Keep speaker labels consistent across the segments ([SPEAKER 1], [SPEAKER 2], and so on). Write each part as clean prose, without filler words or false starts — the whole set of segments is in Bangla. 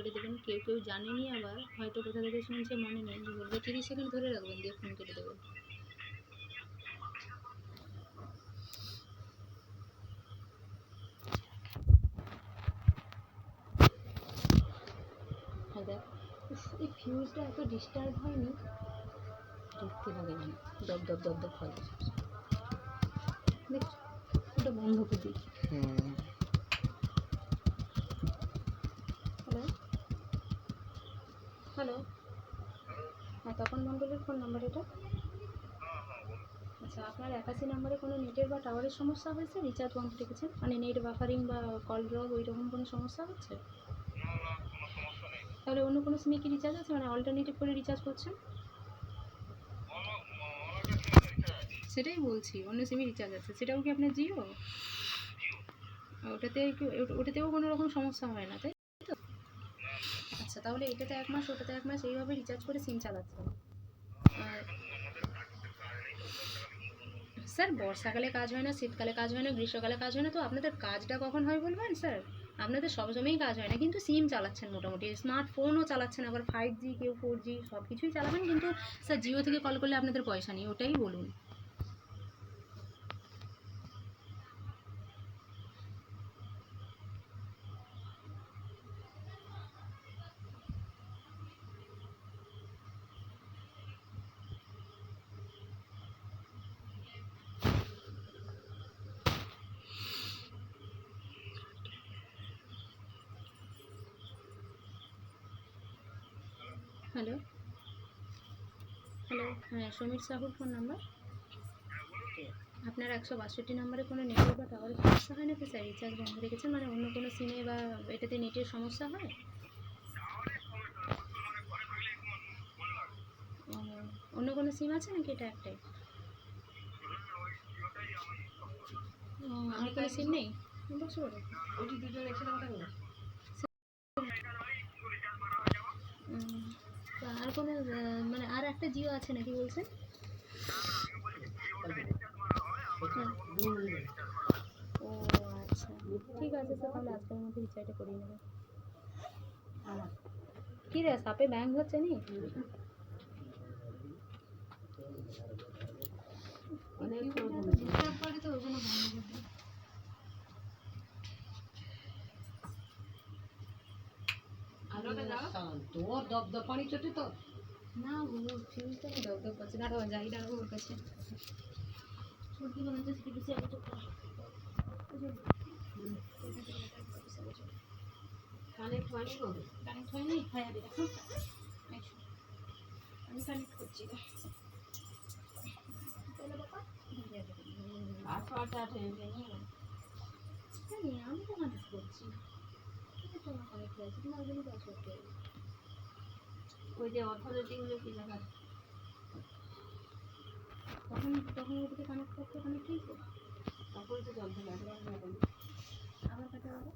[SPEAKER 1] বলে দেবেন। কেউ কেউ জানেনি, আবার হয়তো কোথা থেকে শুনছে মনে নেই, বলবে 30 সেকেন্ড ধরে রাখবেন, দিয়ে ফোন কেটে দেবেন। দেখ এই ফিউজটা এত ডিস্টার্ব হয়নি, দেখতে লাগে না, দপ দপ দপ দপ হয়। দেখছো ওটা বন্ধ করে দিই। হ্যালো হ্যালো, হ্যাঁ তপন মণ্ডলের ফোন নাম্বার এটা? আচ্ছা, আপনার 81 নম্বরে কোনো নেটের বা টাওয়ারের সমস্যা হয়েছে? রিচার্জ বন্ধ রেখেছেন, মানে নেট বাফারিং বা কল ড্রপ ওই রকম কোনো সমস্যা হচ্ছে? তাহলে অন্য কোনো সিমে কি রিচার্জ আছে, মানে অল্টারনেটিভ করে রিচার্জ করছেন? সেটাই বলছি, অন্য সিমে রিচার্জ আছে, সেটাও কি আপনার জিও? ওটাতেও কোনো রকম সমস্যা হয় না তাই তো? আচ্ছা, তাহলে এটাতে 1 মাস ওটাতে 1 মাস এইভাবে রিচার্জ করে সিম চালাচ্ছেন। আর স্যার বর্ষাকালে কাজ হয় না, শীতকালে কাজ হয় না, গ্রীষ্মকালে কাজ হয় না, তো আপনাদের কাজটা কখন হয় বলবেন স্যার? আপনাদের সবসময়ই কাজ হয় না, কিন্তু সিম চালাচ্ছেন মোটামুটি, স্মার্টফোনও চালাচ্ছেন, আবার 5G কেউ 4G সব কিছুই চালাবেন, কিন্তু স্যার জিও থেকে কল করলে আপনাদের পয়সা নেই, ওটাই বলুন। হ্যালো হ্যালো, হ্যাঁ সমীর সাহুর ফোন নাম্বার? আপনার 162 নম্বরে কোনো নেটওয়ার্ক বা টাওয়ারের সমস্যা হয় নাকি স্যার? রিচার্জ বন্ধ রেখেছেন, মানে অন্য কোনো সিমে বা এটাতে নেটের সমস্যা হয়? অন্য কোনো সিম আছে নাকি এটা একটাই? আর কোনো সিম নেই? আর কোনো মানে আর একটা জিও আছে নাকি বলছেন? ও আচ্ছা, ঠিক আছে স্যার, তাহলে আজকের মধ্যে রিচার্জটা করিয়ে নেবেন। কী রে সাপে ব্যাং হচ্ছে নি? ডিস্টার্ব করে তো ওই জন্য বন্ধ করে দিই। তোর দপদপ পানি চটে তো না, ও ফিউজটা দপদপ করছে না, যাই না ওর কাছে সত্যি বলতে বেশি আগে চোখ কানেক্ট হয়নি গো, কানেক্ট হয়নি, হ্যাঁ দেখো আমি কানেক্ট করছি না আমি তো কানেক্ট করছি, তোমার কানেক্ট হয়েছে, তোমার জন্য পাসওয়ার্ড পেয়ে ওই যে অথরিটিগুলো কি দেখা তখন ওটাকে কানেক্ট করতে কানেক্ট হয়েছে, তখন তো চলতে লাগবে আবার কাটা হবে।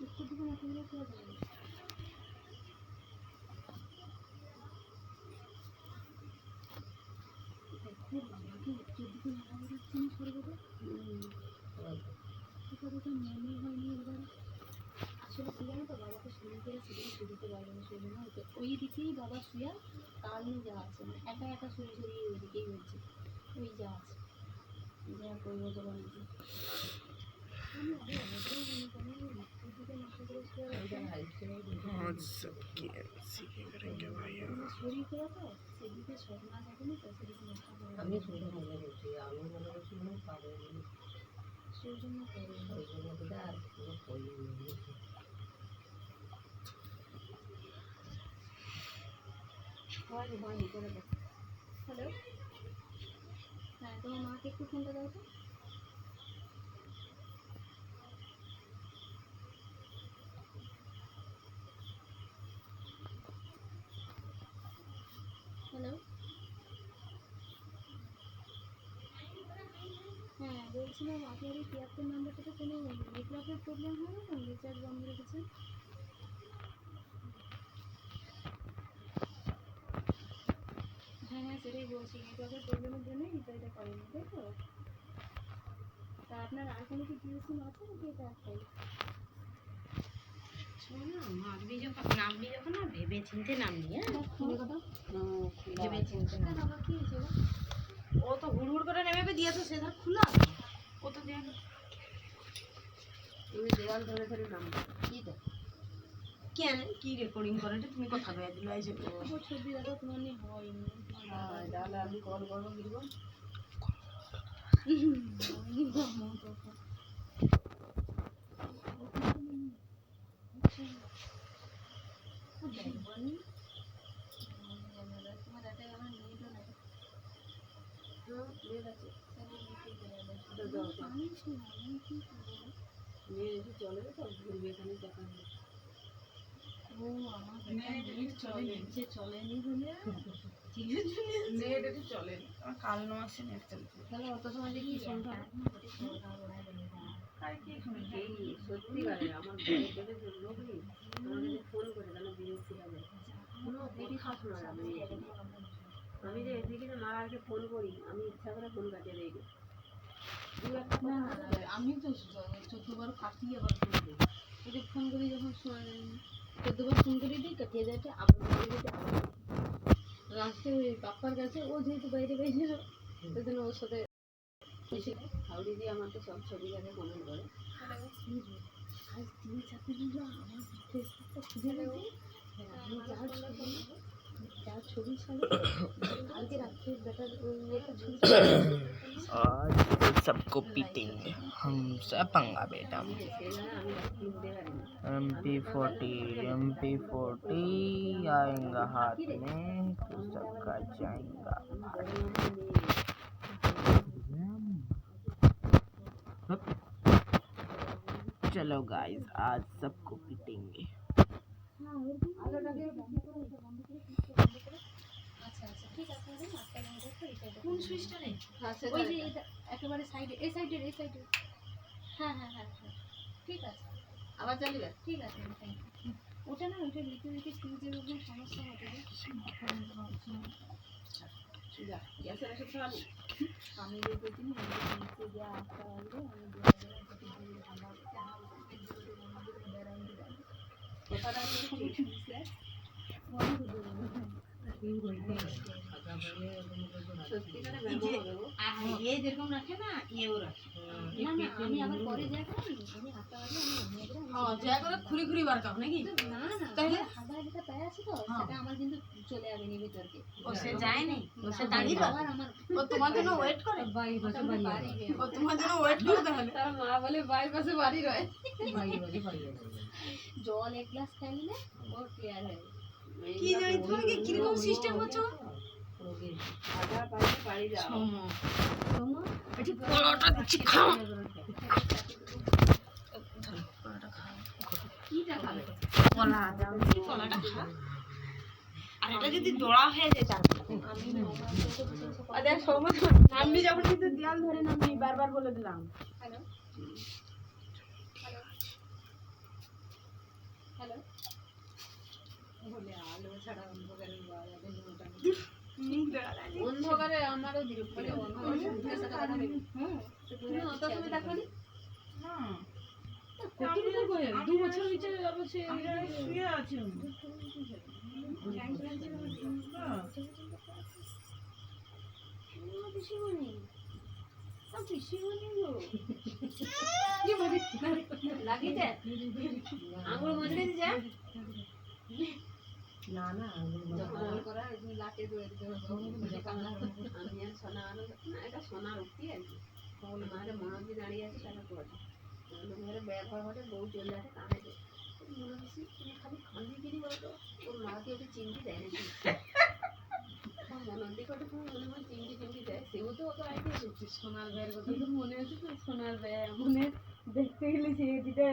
[SPEAKER 1] একটু দিকে না থাকলে কি হবে? আসলে কি জানো তো, বাবাকে শুরু করে শুয়ে দিতে পারবে না, সেই জন্য ওই দিকেই বাবা শুয়া, কাল যা আছে মানে একা একা শুয়ে শুয়ে ওই দিকেই হচ্ছে, ওই যা আছে যা করবো তোমার দিকে আমি আগে অনেকটাই মনে করি দিকে মাথা করে শরীর করা তো সেদিকে সব না থাকে না, তো সেদিকে মাথা করে আমি শুনে ভালো করছি, আমি মনে করছি পাবো সেই জন্য করি, ওই জন্য আর হয়নি করে দেখ। হ্যালো, হ্যাঁ তোমার মাকে একটু ফোনটা দাও তো। হ্যালো, হ্যাঁ বলছিলাম আপনার এই 73 নাম্বারটাতে কোনো নেটওয়ার্কের প্রবলেম হয় না, রিচার্জ বন্ধ রেখেছেন? হ্যাঁ হ্যাঁ সেটাই বলছি, নেটওয়ার্কের প্রবলেমের জন্যই রিচার্জটা করেনি তাই তো? তা আপনার আর কোনো কি জিও সিম আছে নাকি এটা একটাই?
[SPEAKER 2] নামবি যখন না ভেবে চিনতে নামবি। হ্যাঁ ভেবে চিনতে
[SPEAKER 1] কেন আবার কি হয়েছে গো?
[SPEAKER 2] ও তো হুড় করে নেমে দিয়েছে, সে ধর খোলা ও তো দেখ
[SPEAKER 1] তুমি দেওয়াল ধরে ধরে নামবে কি তো
[SPEAKER 2] কেন কি রেকর্ডিং করে তুমি কথা কয়ে দিল এই যে
[SPEAKER 1] ও ছবি দেখো তোমার নিয়ে হয়নি।
[SPEAKER 2] হ্যাঁ তাহলে আমি কল করবো দিব চলে তো ঘুরবে এখানে দেখা
[SPEAKER 1] ও আমার চলে চলেনি বলে
[SPEAKER 2] নেট একটু চলে আমার কাল মাসে নেট চলছে
[SPEAKER 1] তাহলে অত সময় দেখি সন্ধ্যা
[SPEAKER 2] সত্যিকারে আমার ঘরের লোকই আমাকে ফোন করে তাহলে বিরক্তি লাগে কোনো কথা শোনা যাবে আমি যে এদিকে যে মার আগে ফোন করি আমি ইচ্ছা করে ফোন কাটিয়ে দিই
[SPEAKER 1] আমি তো 14 বার কাটিয়ে আবার ফোন করি ওদের ফোন করি যখন শোনা যায় না 14 বার ফোন করে দিই কাটিয়ে যাচ্ছে আবার ফোন করে দিই রাস্তায় ওই পাপ্পার কাছে ও যেহেতু বাইরে গেছিল ওই জন্য ওর সাথে
[SPEAKER 2] হাউড়ি দিয়ে আমার তো সব ছবি দেখে কমেন্ট করে
[SPEAKER 1] আজ 3-4 দিন আমার ফেসবুকটা খুঁজে দেখি আমি যা ছবি ছাড়ে কালকে রাত্রে বেটার একটা ছবি
[SPEAKER 3] आज सबको पीटेंगे हम सब पंगा बेटा MP40 आएगा हाथ में तो सबका जाएगा। चलो गाइस आज सबको पीटेंगे।
[SPEAKER 1] আচ্ছা আচ্ছা ঠিক আছে ম্যাডাম আপনার নাম্বার তো এটা
[SPEAKER 2] কোন সুইচটা নেই
[SPEAKER 1] ওই যে এটা একেবারে সাইডে এই সাইডে হ্যাঁ হ্যাঁ হ্যাঁ হ্যাঁ ঠিক আছে
[SPEAKER 2] আবার চালিবে
[SPEAKER 1] ঠিক আছে থ্যাংক ইউ ওটা না ওইটা লিকুইডে ফ্রিজের উপর সমস্যা হতে
[SPEAKER 2] যা গ্যাসের এসে চালু
[SPEAKER 1] আমি দেখেছি নিচে যা আসতে আসবে আমি
[SPEAKER 2] কথাটা ये যেরকম রাখে না এও রাখে
[SPEAKER 1] না না আমি আবার পরে যা করি আমি হাতটা বাড়ি আমি
[SPEAKER 2] হ্যাঁ যা করে খুরি খুরি বার কাপ নাকি
[SPEAKER 1] না না
[SPEAKER 2] তাহলে
[SPEAKER 1] হাতে যেটা পায় আছে তো সেটা আমার কিন্তু চলে যাবে নি ভিতরকে
[SPEAKER 2] ও সে যায় নাই ও সে দাঁড়িয়ে
[SPEAKER 1] আবার আমার
[SPEAKER 2] ও তোমার জন্য ওয়েট করে
[SPEAKER 1] বাড়ি পাশে বাড়ি
[SPEAKER 2] ও তোমার জন্য ওয়েট করে তাহলে
[SPEAKER 1] তার মা বলে বাড়ি পাশে বাড়ি রয় জল এক গ্লাস খাই নিলে ওর ক্লিয়ার হয়ে
[SPEAKER 2] কি জানি তোমাকে কি রকম সিস্টেম হচ্ছে
[SPEAKER 1] আধা পাশে বাড়ি যাও
[SPEAKER 2] সোমো একটু কলাটা দিচ্ছি খাও
[SPEAKER 1] কিটা খাবে
[SPEAKER 2] কলা দাও কি কলাটা খা আর এটা যদি দড়া হয়ে যায় তারপর
[SPEAKER 1] আমি
[SPEAKER 2] আর দেখ সোমো নামবি যখন কিন্তু দেয়াল ধরে নামবি বারবার বলে দিলাম
[SPEAKER 1] হ্যালো হ্যালো হ্যালো বলে আলো ছাড়া অন্ধকারে অন্ধকারে আমারও বিরক্ত লাগে অন্ধকারে সাথে কথা বলি তুমি অত সময় দেখো নি কতটুকু করে 2 বছর নিচে অবশ্যই শুয়ে আছে লাগিছে আঙুল মজরে দিছে
[SPEAKER 2] না না
[SPEAKER 1] যখন করা লাটে ধরে দিতে
[SPEAKER 2] আমি আর সোনা আলো না এটা সোনার উঠতি আর কি বলে মারে মহাজি দাঁড়িয়ে আছে তারা করে ঘরে ব্যবহার করে বউ চলে আসে কানে মনে হচ্ছে তুমি খালি খান্দিগিরি বলতো ওর মাকে ওকে চিমটি দেয় নাকি মনের দিকে ওটা মনে হয় চিমটি দেয় সেও তো অত আইডিয়া করছে
[SPEAKER 1] সোনার ভাইয়ের কথা তো মনে আছে তো সোনার ভাই মনে দেখতে গেলে সেই দিটা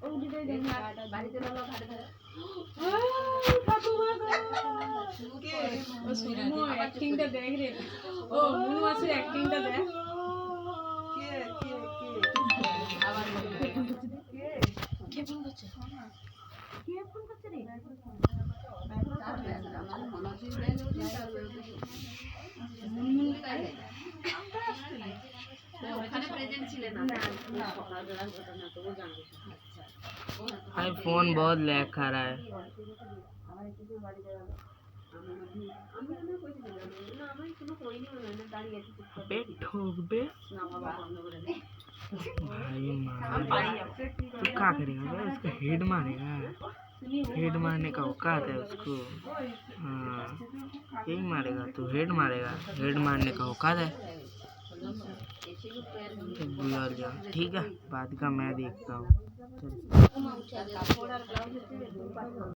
[SPEAKER 1] ওই দিটাই দেখি
[SPEAKER 2] বাড়িতে গেলো ঘাটে ধরে
[SPEAKER 1] অ্যাক্টিংটা দেখ রে ও মুনু আছে অ্যাক্টিংটা দেখ
[SPEAKER 2] আবার কে ফোন করছে
[SPEAKER 1] কে ফোন করছে রে
[SPEAKER 2] ওখানে प्रेजेंट ছিলেন না সকালবেলার ঘটনা তো ও জানবে আচ্ছা
[SPEAKER 3] भाई फोन बहुत लैग खा रहा है।
[SPEAKER 2] আমার কিছু বাড়িতে গেল আমি না কইছিলাম না আমি কোনো কইনি মনে হয় না দাঁড়িয়ে আছি চুপচাপ
[SPEAKER 3] बे ठोक बे
[SPEAKER 2] না বাবা বন্ধ করে দে
[SPEAKER 3] भाई मार तू क्या करेगा बे? उसको हेड मारेगा। हेड मारने का औकात है उसको। हाँ यही मारेगा तू, हेड मारेगा। हेड मारने का औकात है। बुला लिया ठीक है, बाद का मैं देखता हूँ। चल।
[SPEAKER 1] ও মা উঠে আসবে।